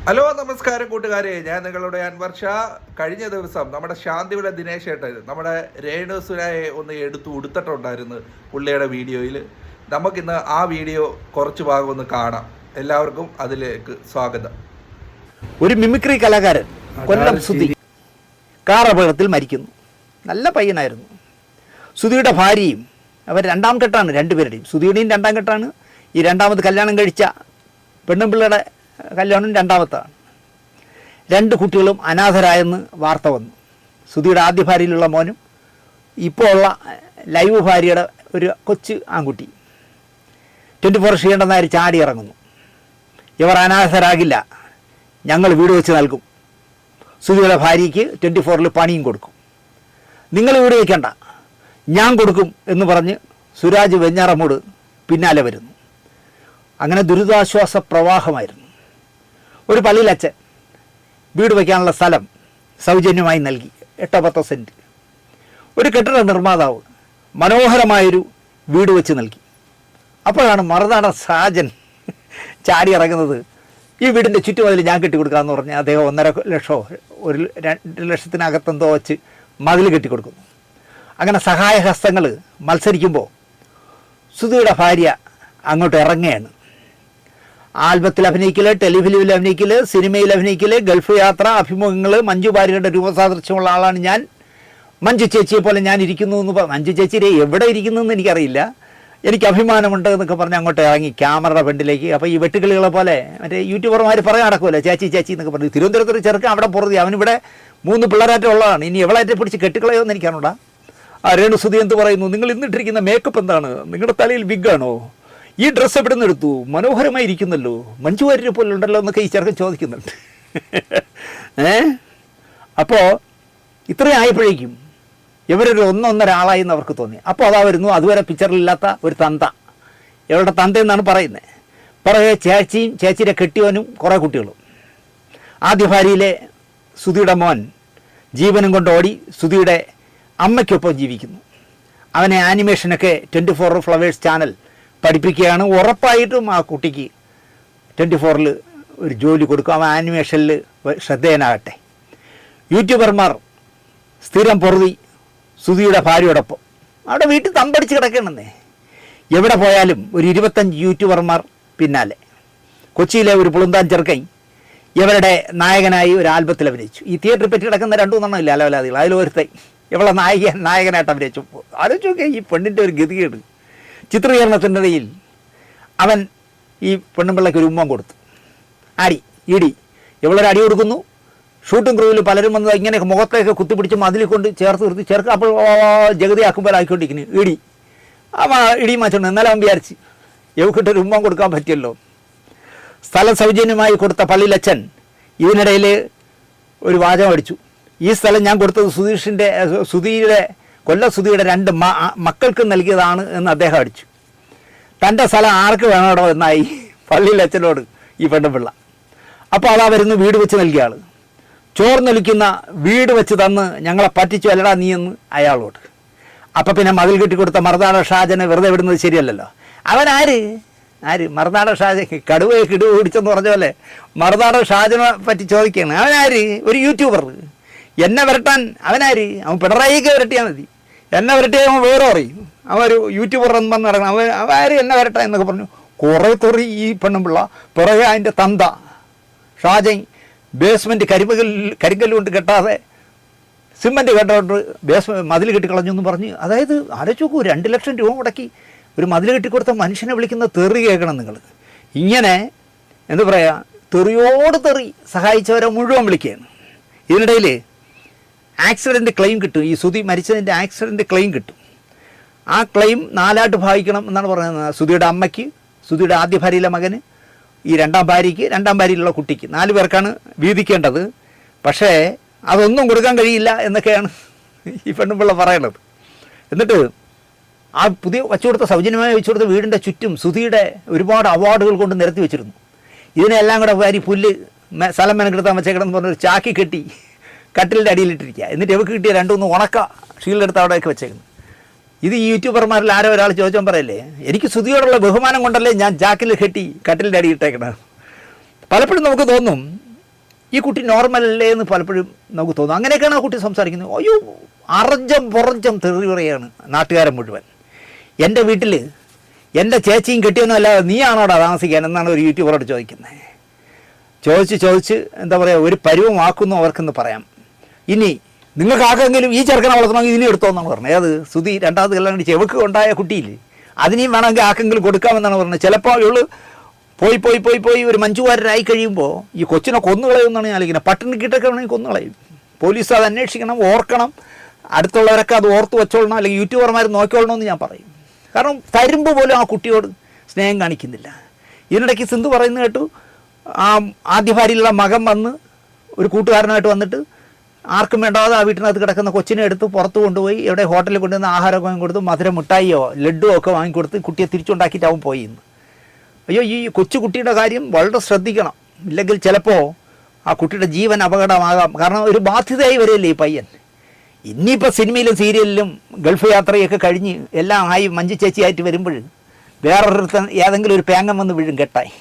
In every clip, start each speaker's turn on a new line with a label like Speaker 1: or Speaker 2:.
Speaker 1: Hello നമസ്കാരം കൂട്ടുകാരെ, ഞാൻ നിങ്ങളുടെ അൻവർ ഷാ. കഴിഞ്ഞ ദിവസം നമ്മുടെ ശാന്തിയുടെ ദിനേശ് ഏട്ടൻ നമ്മുടെ രേണുസുരായെ ഒന്ന് എടുത്തു ഉടുത്തിട്ടുണ്ടായിരുന്നു പുള്ളിയുടെ വീഡിയോയിൽ. നമുക്കിന്ന് ആ വീഡിയോ കുറച്ച് ഭാഗം ഒന്ന് കാണാം. എല്ലാവർക്കും അതിലേക്ക് സ്വാഗതം.
Speaker 2: ഒരു മിമിക്രി കലാകാരൻ കൊല്ലം സുധി കാർ അപകടത്തിൽ മരിക്കുന്നു. നല്ല പയ്യനായിരുന്നു. സുധിയുടെ ഭാര്യയും അവർ രണ്ടാം കെട്ടാണ്, രണ്ടുപേരുടെയും. സുധിയുടെയും രണ്ടാം കെട്ടാണ്. ഈ രണ്ടാമത് കല്യാണം കഴിച്ച പെണ്ണുപിള്ളയുടെ കല്യാണം രണ്ടാമത്താണ്. രണ്ട് കുട്ടികളും അനാഥരായെന്ന് വാർത്ത വന്നു. സുധിയുടെ ആദ്യ ഭാര്യയിലുള്ള മോനും ഇപ്പോൾ ഉള്ള ലൈവ് ഭാര്യയുടെ ഒരു കൊച്ചു ആൺകുട്ടി. 24 ചെയ്യേണ്ടെന്നായി ചാടി ഇറങ്ങുന്നു. ഇവർ അനാഥരാകില്ല, ഞങ്ങൾ വീട് വെച്ച് നൽകും. സുധിയുടെ ഭാര്യയ്ക്ക് 24 പണിയും കൊടുക്കും. നിങ്ങൾ വീട് വയ്ക്കേണ്ട, ഞാൻ കൊടുക്കും എന്ന് പറഞ്ഞ് സുരാജ് വെഞ്ഞാറമ്മോട് പിന്നാലെ വരുന്നു. അങ്ങനെ ദുരിതാശ്വാസ പ്രവാഹമായിരുന്നു. ഒരു പള്ളിയിലച്ഛൻ വീട് വയ്ക്കാനുള്ള സ്ഥലം സൗജന്യമായി നൽകി, 8-10 സെൻറ്റ്. ഒരു കെട്ടിട നിർമ്മാതാവ് മനോഹരമായൊരു വീട് വെച്ച് നൽകി. അപ്പോഴാണ് മറുനാട ഷാജൻ ചാടി ഇറങ്ങുന്നത്. ഈ വീടിൻ്റെ ചുറ്റുമതിൽ ഞാൻ കെട്ടിക്കൊടുക്കാമെന്ന് പറഞ്ഞ് അദ്ദേഹം 1.5 ലക്ഷമോ 2 ലക്ഷത്തിനകത്തെന്തോ വെച്ച് മതിൽ കെട്ടിക്കൊടുക്കുന്നു. അങ്ങനെ സഹായഹസ്തങ്ങൾ മത്സരിക്കുമ്പോൾ സുധിയുടെ ഭാര്യ അങ്ങോട്ട് ഇറങ്ങുകയാണ്. ആൽബത്തിൽ അഭിനയിക്കൽ, ടെലിഫിലിമിൽ അഭിനയിക്കൽ, സിനിമയിൽ അഭിനയിക്കൽ, ഗൾഫ് യാത്ര, അഭിമുഖങ്ങൾ. മഞ്ജു ഭാര്യയുടെ രൂപസാദൃശ്യമുള്ള ആളാണ് ഞാൻ. മഞ്ജു ചേച്ചിയെ പോലെ ഞാൻ ഇരിക്കുന്നു എന്ന് മഞ്ജു ചേച്ചിയെ എവിടെ ഇരിക്കുന്നു എന്ന് എനിക്കറിയില്ല, എനിക്ക് അഭിമാനമുണ്ട് എന്നൊക്കെ പറഞ്ഞ് അങ്ങോട്ട് ഇറങ്ങി ക്യാമറയുടെ ഫ്രണ്ടിലേക്ക്. അപ്പോൾ ഈ വെട്ടുകിളികളെ പോലെ മറ്റേ യൂട്യൂബർമാർ പറയാൻ നടക്കുമല്ലോ, ചേച്ചി ചേച്ചി എന്നൊക്കെ പറഞ്ഞു. തിരുവനന്തപുരത്തൊരു ചെറുക്കൻ അവിടെ പുറത്തി, അവനിവിടെ 3 പിള്ളേരാറ്റം ഉള്ളതാണ്. ഇനി എവളായിട്ട് പിടിച്ച് കെട്ടിക്കളയോ എന്ന് എനിക്കാണോടാ. ആ രേണുസുധി എന്ത് പറയുന്നു, നിങ്ങൾ ഇന്നിട്ടിരിക്കുന്ന മേക്കപ്പ് എന്താണ്, നിങ്ങളുടെ തലയിൽ വിഗാണോ, ഈ ഡ്രസ്സ് എവിടെ നിന്ന് എടുത്തു, മനോഹരമായി ഇരിക്കുന്നല്ലോ, മഞ്ജു വാര്യരെ പോലെ ഉണ്ടല്ലോ എന്നൊക്കെ ഈ ചെറുക്കൻ ചോദിക്കുന്നുണ്ട്. അപ്പോൾ ഇത്രയും ആയപ്പോഴേക്കും ഇവരൊരു 1-1.5 ആളായി എന്ന് അവർക്ക് തോന്നി. അപ്പോൾ അതാ വരുന്നു അതുവരെ പിക്ചറിലില്ലാത്ത ഒരു തന്ത. ഇവരുടെ തന്ത എന്നാണ് പറയുന്നത്. പുറകെ ചേച്ചിയും ചേച്ചിയുടെ കെട്ടിയവനും കുറേ കുട്ടികളും. ആദ്യ ഭാര്യയിലെ സുധിയുടെ മോൻ ജീവനും കൊണ്ട് ഓടി സുധിയുടെ അമ്മയ്ക്കൊപ്പം ജീവിക്കുന്നു. അവനെ ആനിമേഷനൊക്കെ 24 ഫ്ലവേഴ്സ് ചാനൽ പഠിപ്പിക്കുകയാണ്. ഉറപ്പായിട്ടും ആ കുട്ടിക്ക് 24-ൽ ഒരു ജോലി കൊടുക്കും. അവൻ ആനിമേഷനിൽ ശ്രദ്ധേയനാകട്ടെ. യൂട്യൂബർമാർ സ്ഥിരം പൊറുതി സുധിയുടെ ഭാര്യയോടൊപ്പം അവിടെ വീട്ടിൽ തമ്പടിച്ച് കിടക്കണമെന്നേ. എവിടെ പോയാലും ഒരു 25 യൂട്യൂബർമാർ പിന്നാലെ. കൊച്ചിയിലെ ഒരു പുളുന്താൻ ചെറുക്കൻ ഇവരുടെ നായകനായി ഒരു ആൽബത്തിൽ അഭിനയിച്ചു. ഈ തിയേറ്ററിൽ പറ്റി കിടക്കുന്ന 2-3 ഇല്ല അലവലാദികൾ. അതിലൊരുത്തൻ ഇവളെ നായകനായിട്ട് അഭിനയിച്ചു. ആലോചിച്ച് നോക്കിയാൽ ഈ പെണ്ണിൻ്റെ ഒരു ഗതികേട്. ചിത്രീകരണത്തിനിടയിൽ അവൻ ഈ പെണ്ണുമ്പിള്ളയ്ക്ക് ഒരു ഉമ്മം കൊടുത്തു. ഇടി ഇവളൊരു അടി കൊടുക്കുന്നു. ഷൂട്ടിംഗ് ക്രൂവിൽ പലരും വന്നത് ഇങ്ങനെ മുഖത്തേക്ക് കുത്തിപ്പിടിച്ച് മതിൽ കൊണ്ട് ചേർത്ത് നിർത്തി ചേർക്കുക. അപ്പോൾ ജഗതി ആക്കുമ്പോഴായിക്കൊണ്ടിരിക്കുന്നു ഇടി. അവൻ ഇടി മാറ്റുണ്ട്. എന്നാലും അവൻ വിചാരിച്ച് എവക്കിട്ടൊരു ഉമ്മം കൊടുക്കാൻ പറ്റിയല്ലോ. സ്ഥലം സൗജന്യമായി കൊടുത്ത പള്ളിയിലച്ഛൻ ഇതിനിടയിൽ ഒരു വാചകം അടിച്ചു. ഈ സ്ഥലം ഞാൻ കൊടുത്തത് കൊല്ലം സുധിയുടെ 2 മക്കൾക്ക് നൽകിയതാണ് എന്ന് അദ്ദേഹം അടിച്ചു. തൻ്റെ സ്ഥലം ആർക്ക് വേണോടോ എന്നായി പള്ളിയിലച്ഛനോട് ഈ പെണ്ണുപിള്ള. അപ്പോൾ അതാ വരുന്നു വീട് വെച്ച് നൽകിയ ആൾ. ചോർന്നൊലിക്കുന്ന വീട് വെച്ച് തന്ന് ഞങ്ങളെ പറ്റിച്ചു അല്ലടാ നീ എന്ന് അയാളോട്. അപ്പം പിന്നെ മതിൽ കെട്ടിക്കൊടുത്ത മറുനാട ഷാജനെ വെറുതെ വിടുന്നത് ശരിയല്ലല്ലോ. അവൻ ആര് മറുനാട ഷാജൻ കടുവയെ കിടുവ പിടിച്ചെന്ന് പറഞ്ഞ പോലെ മറുനാട ഷാജനെ പറ്റി ചോദിക്കുകയാണ്. അവനാര്? ഒരു യൂട്യൂബർ. എന്നെ വരട്ടാൻ അവനാര്? അവൻ പിണറായിക്ക് വരട്ടിയാൽ മതി. എന്നെ വരട്ടിയാൽ അവൻ വേറെ പറയും. അവൻ ഒരു യൂട്യൂബർ എന്ന് പറഞ്ഞ് നടക്കണം. അവര് എന്നെ വരട്ടാ എന്നൊക്കെ പറഞ്ഞു കുറേ തെറി ഈ പെണ്ണുമ്പിള്ള. പിറകെ അതിൻ്റെ തന്ത ഷാജൻ ബേസ്മെൻറ്റ് കരിങ്കല്ല് കൊണ്ട് കെട്ടാതെ സിമൻറ്റ് കെട്ടോട്ട് മതിൽ കെട്ടിക്കളഞ്ഞു എന്ന് പറഞ്ഞ്. അതായത് ആലോചിച്ച് നോക്കൂ, 2 ലക്ഷം രൂപ മുടക്കി ഒരു മതിൽ കെട്ടിക്കൊടുത്ത മനുഷ്യനെ വിളിക്കുന്ന തെറി കേൾക്കണം നിങ്ങൾ. ഇങ്ങനെ എന്താ പറയുക, തെറിയോട് തെറി സഹായിച്ചവരെ മുഴുവൻ വിളിക്കുകയാണ്. ഇതിനിടയിൽ ആക്സിഡൻറ്റ് ക്ലെയിം കിട്ടും. ഈ സുധി മരിച്ചതിൻ്റെ ആക്സിഡൻറ്റ് ക്ലെയിം കിട്ടും. ആ ക്ലെയിം 4 ആയിട്ട് ഭാഗിക്കണം എന്നാണ് പറയുന്നത്. സുധിയുടെ അമ്മയ്ക്ക്, സുധിയുടെ ആദ്യ ഭാര്യയിലെ മകന്, ഈ 2ാം ഭാര്യയ്ക്ക്, 2ാം ഭാര്യയിലുള്ള കുട്ടിക്ക് 4 പേർക്കാണ് വീതിക്കേണ്ടത്. പക്ഷേ അതൊന്നും കൊടുക്കാൻ കഴിയില്ല എന്നൊക്കെയാണ് ഈ പെണ്ണുപിള്ള പറയണത്. എന്നിട്ട് ആ പുതിയ വെച്ചുകൊടുത്ത സൗജന്യമായി വെച്ചുകൊടുത്ത വീടിൻ്റെ ചുറ്റും സുധിയുടെ ഒരുപാട് അവാർഡുകൾ കൊണ്ട് നിരത്തി വെച്ചിരുന്നു. ഇതിനെല്ലാം കൂടെ വാരി പുല്ല് സ്ഥലം മെനക്കെടുത്താൻ വെച്ചേക്കണമെന്ന് പറഞ്ഞൊരു ചാക്കി കെട്ടി കട്ടിലിൻ്റെ അടിയിലിട്ടിരിക്കുക. എന്നിട്ട് ഇവക്ക് കിട്ടിയ 2-3 ഉണക്ക ഷീൽഡെടുത്ത് അവിടെയൊക്കെ വെച്ചേക്കുന്നു. ഇത് ഈ യൂട്യൂബർമാരിൽ ആരോ ഒരാൾ ചോദിച്ചാൽ പറയല്ലേ, എനിക്ക് സുധിയോടുള്ള ബഹുമാനം കൊണ്ടല്ലേ ഞാൻ ജാക്കിൽ കെട്ടി കട്ടിലിൻ്റെ അടി ഇട്ടേക്കണത്. പലപ്പോഴും നമുക്ക് തോന്നും ഈ കുട്ടി നോർമൽ അല്ലേ എന്ന് പലപ്പോഴും നമുക്ക് തോന്നും. അങ്ങനെയൊക്കെയാണ് ആ കുട്ടി സംസാരിക്കുന്നത്. അയ്യോ, അറഞ്ചം പുറഞ്ചം തെറി പറയുകയാണ് നാട്ടുകാരൻ മുഴുവൻ. എൻ്റെ വീട്ടിൽ എൻ്റെ ചേച്ചിയും കെട്ടിയൊന്നും അല്ലാതെ നീയാണോടാ താമസിക്കാൻ എന്നാണ് ഒരു യൂട്യൂബറോട് ചോദിക്കുന്നത്. ചോദിച്ച് എന്താ പറയുക, ഒരു പരുവമാക്കുന്നു അവർക്കെന്ന് പറയാം. ഇനി നിങ്ങൾക്ക് ആർക്കെങ്കിലും ഈ ചെറുക്കനെ വളർത്തണമെങ്കിൽ ഇതിനെ എടുത്തോന്നാണ് പറഞ്ഞത്. ഏത് സുധി രണ്ടാമത് കല്യാണം കഴിച്ച് എവക്ക് ഉണ്ടായ കുട്ടിയിൽ അതിനെയും വേണമെങ്കിൽ ആർക്കെങ്കിലും കൊടുക്കാമെന്നാണ് പറഞ്ഞത്. ചിലപ്പോൾ ഇവള് പോയി ഒരു മഞ്ജുവാരരായി കഴിയുമ്പോൾ ഈ കൊച്ചിനെ കൊന്നുകളയുമെന്നാണ് ഞാൻ ആലോചിക്കുന്നത്. പട്ടിണിക്കിട്ടൊക്കെ വേണമെങ്കിൽ കൊന്നുകളയും. പോലീസ് അത് അന്വേഷിക്കണം, ഓർക്കണം, അടുത്തുള്ളവരൊക്കെ അത് ഓർത്ത് വെച്ചോളണം, അല്ലെങ്കിൽ യൂട്യൂബർമാർ നോക്കിക്കൊള്ളണമെന്ന് ഞാൻ പറയും. കാരണം തരുമ്പോൾ പോലും ആ കുട്ടിയോട് സ്നേഹം കാണിക്കുന്നില്ല. ഇതിനിടയ്ക്ക് സിന്ധു പറയുന്നത് കേട്ടു, ആ ആദ്യ ഭാര്യയിലുള്ള മകൻ വന്ന് ഒരു കൂട്ടുകാരനായിട്ട് വന്നിട്ട് ആർക്കും വേണ്ടാതെ ആ വീട്ടിനകത്ത് കിടക്കുന്ന കൊച്ചിനെ എടുത്ത് പുറത്ത് കൊണ്ടുപോയി എവിടെ ഹോട്ടലിൽ കൊണ്ടുവന്ന് ആഹാരമൊക്കെ വാങ്ങിക്കൊടുത്ത് മധുര മിഠായിയോ ലഡുവോ ഒക്കെ വാങ്ങിക്കൊടുത്ത് കുട്ടിയെ തിരിച്ചുണ്ടാക്കിയിട്ടാവും പോയി എന്ന്. അയ്യോ, ഈ കൊച്ചുകുട്ടിയുടെ കാര്യം വളരെ ശ്രദ്ധിക്കണം. ഇല്ലെങ്കിൽ ചിലപ്പോൾ ആ കുട്ടിയുടെ ജീവൻ അപകടമാകാം. കാരണം ഒരു ബാധ്യതയായി വരില്ലേ ഈ പയ്യൻ. ഇനിയിപ്പോൾ സിനിമയിലും സീരിയലിലും ഗൾഫ് യാത്രയൊക്കെ കഴിഞ്ഞ് എല്ലാം ആയി മഞ്ജു ചേച്ചിയായിട്ട് വരുമ്പോൾ വേറൊരുത്തൻ ഏതെങ്കിലും ഒരു പേങ്ങം വന്ന് വീഴും കെട്ടായി.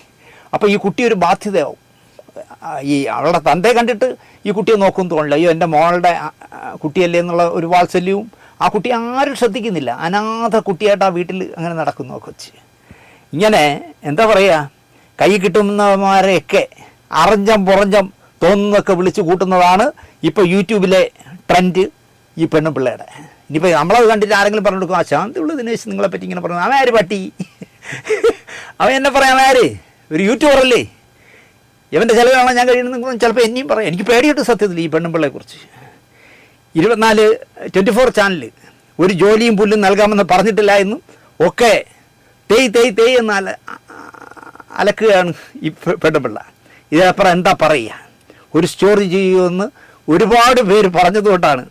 Speaker 2: അപ്പോൾ ഈ കുട്ടി ഒരു ബാധ്യതയാവും. ഈ അവളുടെ തന്തയെ കണ്ടിട്ട് ഈ കുട്ടിയെ നോക്കുമെന്ന് തോന്നില്ല. അയ്യോ, എൻ്റെ മോളുടെ കുട്ടിയല്ലേ എന്നുള്ള ഒരു വാത്സല്യവും ആ കുട്ടി ആരും ശ്രദ്ധിക്കുന്നില്ല. അനാഥ കുട്ടിയായിട്ട് ആ വീട്ടിൽ അങ്ങനെ നടക്കുന്നു ആ കൊച്ച്. ഇങ്ങനെ എന്താ പറയുക, കൈ കിട്ടുന്നവന്മാരെയൊക്കെ അറഞ്ചം പുറഞ്ചം തോന്നുന്നൊക്കെ വിളിച്ച് കൂട്ടുന്നതാണ് ഇപ്പോൾ യൂട്യൂബിലെ ട്രെൻഡ് ഈ പെണ്ണും പിള്ളേരുടെ. ഇനിയിപ്പോൾ നമ്മളത് കണ്ടിട്ട് ആരെങ്കിലും പറഞ്ഞു കൊടുക്കും, ആ ശാന്തിയുള്ള ദിനേശ് നിങ്ങളെപ്പറ്റി ഇങ്ങനെ പറഞ്ഞു, അവൻ ആര് പട്ടി, അവൻ എന്നെ പറയാം, ആര് ഒരു യൂട്യൂബറല്ലേ, ഇവൻ്റെ ചിലവാണ് ഞാൻ കഴിയുന്നത് ചിലപ്പോൾ എന്നെയും പറയാം. എനിക്ക് പേടിയിട്ട് സത്യത്തിൽ ഈ പെണ്ണും പിള്ളയെക്കുറിച്ച്. 24 ചാനൽ ഒരു ജോലിയും പുല്ലും നൽകാമെന്ന് പറഞ്ഞിട്ടില്ല എന്നും ഒക്കെ തേയ് എന്ന് അലക്കുകയാണ് ഈ പെണ്ണുപിള്ള. ഇതിനപ്പുറം എന്താ പറയുക. ഒരു സ്റ്റോറി ചെയ്യുമെന്ന് ഒരുപാട് പേര് പറഞ്ഞതുകൊണ്ടാണ്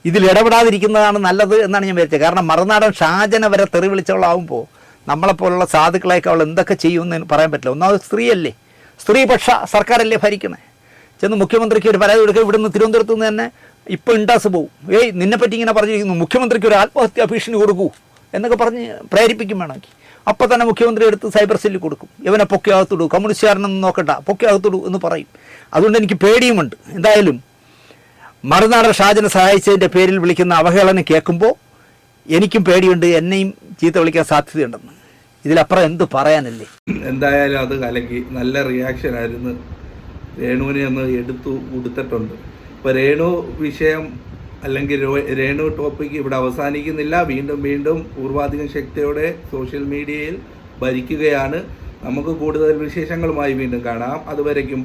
Speaker 2: ഇതിൽ ഇടപെടാതിരിക്കുന്നതാണ് നല്ലത് എന്നാണ് ഞാൻ വിചാരിച്ചത്. കാരണം മറുനാടൻ ഷാജന വരെ തെറി വിളിച്ചവളാവുമ്പോൾ നമ്മളെപ്പോലുള്ള സാധുക്കളെയൊക്കെ അവൾ എന്തൊക്കെ ചെയ്യുമെന്ന് പറയാൻ പറ്റില്ല. ഒന്നാമത് സ്ത്രീയല്ലേ, സ്ത്രീപക്ഷ സർക്കാരല്ലേ ഭരിക്കണേ. ചെന്ന് മുഖ്യമന്ത്രിക്ക് ഒരു പരാതി കൊടുക്കുക, ഇവിടുന്ന് തിരുവനന്തപുരത്ത് നിന്ന് തന്നെ ഇപ്പോൾ ഇണ്ടാസ് പോവും. നിന്നെപ്പറ്റി ഇങ്ങനെ പറഞ്ഞിരിക്കുന്നു, മുഖ്യമന്ത്രിക്ക് ഒരു ആത്മഹത്യാ ഭീഷണി കൊടുക്കൂ എന്നൊക്കെ പറഞ്ഞ് പ്രേരിപ്പിക്കും വേണമെങ്കിൽ. അപ്പോൾ തന്നെ മുഖ്യമന്ത്രി എടുത്ത് സൈബർ സെല്ലിൽ കൊടുക്കും. ഇവനെ പൊക്കിയകത്തിടൂ, കമ്മ്യൂണിസ്റ്റുകാരനൊന്നും നോക്കണ്ട, പൊക്കിയകത്തിടൂ എന്ന് പറയും. അതുകൊണ്ട് എനിക്ക് പേടിയുമുണ്ട്. എന്തായാലും മറുനാടൻ ഷാജനെ സഹായിച്ചതിൻ്റെ പേരിൽ വിളിക്കുന്ന അവഹേളനം കേൾക്കുമ്പോൾ എനിക്കും പേടിയുണ്ട്, എന്നെയും ചീത്ത വിളിക്കാൻ സാധ്യതയുണ്ടെന്ന്. ഇതിലപ്പുറം എന്ത് പറയാനല്ലേ.
Speaker 1: എന്തായാലും അത് കലക്കി നല്ല റിയാക്ഷൻ ആയിരുന്നു. രേണുവിനെ ഒന്ന് എടുത്തു കൊടുത്തിട്ടുണ്ട്. ഇപ്പോൾ രേണു വിഷയം അല്ലെങ്കിൽ രേണു ടോപ്പിക് ഇവിടെ അവസാനിക്കുന്നില്ല. വീണ്ടും പൂർവാധികം ശക്തിയോടെ സോഷ്യൽ മീഡിയയിൽ ഭരിക്കുകയാണ്. നമുക്ക് കൂടുതൽ വിശേഷങ്ങളുമായി വീണ്ടും കാണാം. അതുവരയ്ക്കും